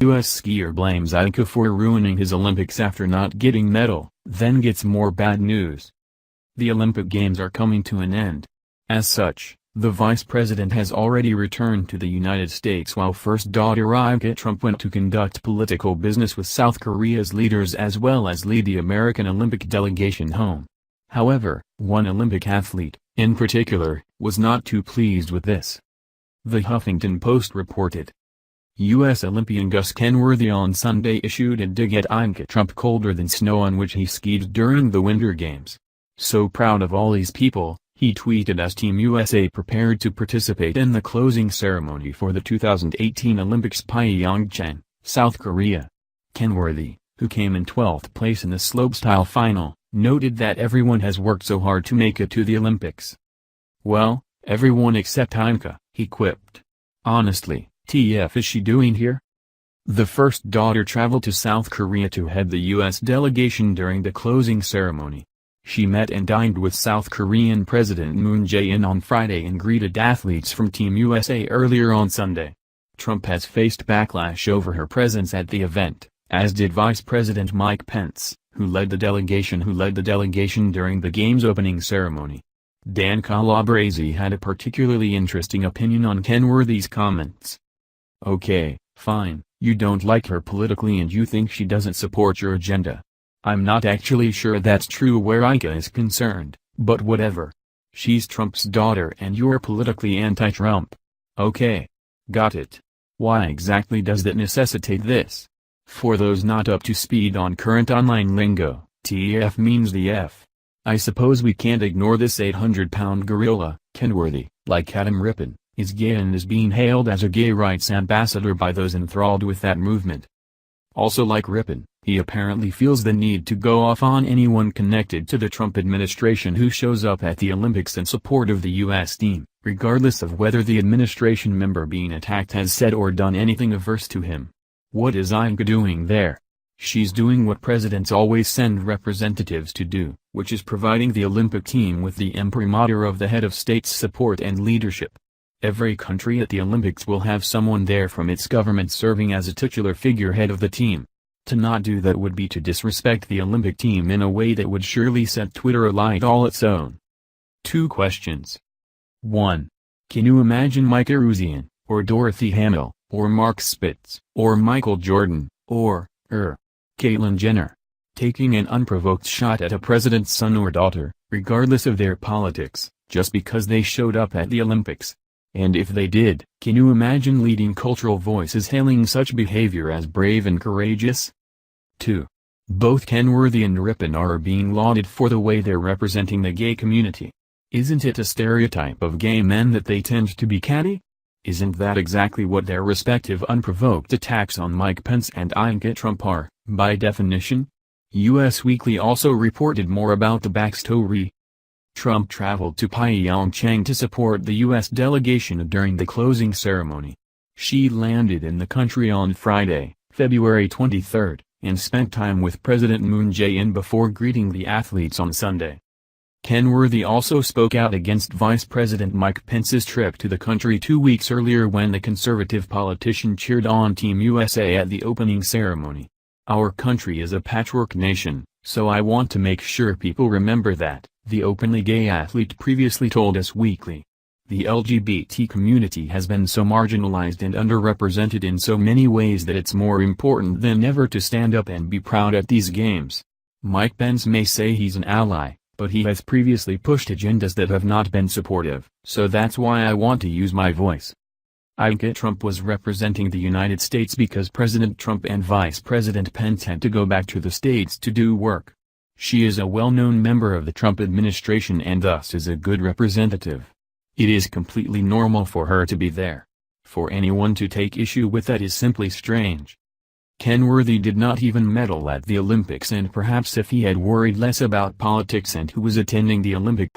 U.S. skier blames Ivanka for ruining his Olympics after not getting medal, then gets more bad news. The Olympic Games are coming to an end. As such, the vice president has already returned to the United States while first daughter Ivanka Trump went to conduct political business with South Korea's leaders as well as lead the American Olympic delegation home. However, one Olympic athlete, in particular, was not too pleased with this. The Huffington Post reported. U.S. Olympian Gus Kenworthy on Sunday issued a dig at Ivanka Trump colder than snow on which he skied during the Winter Games. "So proud of all these people," he tweeted as Team USA prepared to participate in the closing ceremony for the 2018 Olympics Pyeongchang, South Korea. Kenworthy, who came in 12th place in the slopestyle final, noted that everyone has worked so hard to make it to the Olympics. "Well, everyone except Ivanka," he quipped. "Honestly, TF is she doing here?" The first daughter traveled to South Korea to head the U.S. delegation during the closing ceremony. She met and dined with South Korean President Moon Jae-in on Friday and greeted athletes from Team USA earlier on Sunday. Trump has faced backlash over her presence at the event, as did Vice President Mike Pence, who led the delegation during the Games opening ceremony. Dan Calabrese had a particularly interesting opinion on Kenworthy's comments. "Okay, fine, you don't like her politically and you think she doesn't support your agenda. I'm not actually sure that's true where Ivanka is concerned, but whatever. She's Trump's daughter and you're politically anti-Trump. Okay. Got it. Why exactly does that necessitate this?" For those not up to speed on current online lingo, TF means the F. "I suppose we can't ignore this 800-pound gorilla." Kenworthy, like Adam Rippon, is gay and is being hailed as a gay rights ambassador by those enthralled with that movement. Also like Rippon, he apparently feels the need to go off on anyone connected to the Trump administration who shows up at the Olympics in support of the U.S. team, regardless of whether the administration member being attacked has said or done anything averse to him. What is Ivanka doing there? She's doing what presidents always send representatives to do, which is providing the Olympic team with the imprimatur of the head of state's support and leadership. Every country at the Olympics will have someone there from its government serving as a titular figurehead of the team. To not do that would be to disrespect the Olympic team in a way that would surely set Twitter alight all its own. 2 questions. 1. Can you imagine Mike Eruzian, or Dorothy Hamill, or Mark Spitz, or Michael Jordan, or Caitlyn Jenner, taking an unprovoked shot at a president's son or daughter, regardless of their politics, just because they showed up at the Olympics? And if they did, can you imagine leading cultural voices hailing such behavior as brave and courageous? 2. Both Kenworthy and Rippon are being lauded for the way they're representing the gay community. Isn't it a stereotype of gay men that they tend to be catty? Isn't that exactly what their respective unprovoked attacks on Mike Pence and Ivanka Trump are, by definition? US Weekly also reported more about the backstory. Trump traveled to Pyeongchang to support the U.S. delegation during the closing ceremony. She landed in the country on Friday, February 23, and spent time with President Moon Jae-in before greeting the athletes on Sunday. Kenworthy also spoke out against Vice President Mike Pence's trip to the country 2 weeks earlier when the conservative politician cheered on Team USA at the opening ceremony. "Our country is a patchwork nation, so I want to make sure people remember that," the openly gay athlete previously told Us Weekly. "The LGBT community has been so marginalized and underrepresented in so many ways that it's more important than ever to stand up and be proud at these games. Mike Pence may say he's an ally, but he has previously pushed agendas that have not been supportive, so that's why I want to use my voice." Ivanka Trump was representing the United States because President Trump and Vice President Pence had to go back to the States to do work. She is a well-known member of the Trump administration and thus is a good representative. It is completely normal for her to be there. For anyone to take issue with that is simply strange. Kenworthy did not even medal at the Olympics, and perhaps if he had worried less about politics and who was attending the Olympics.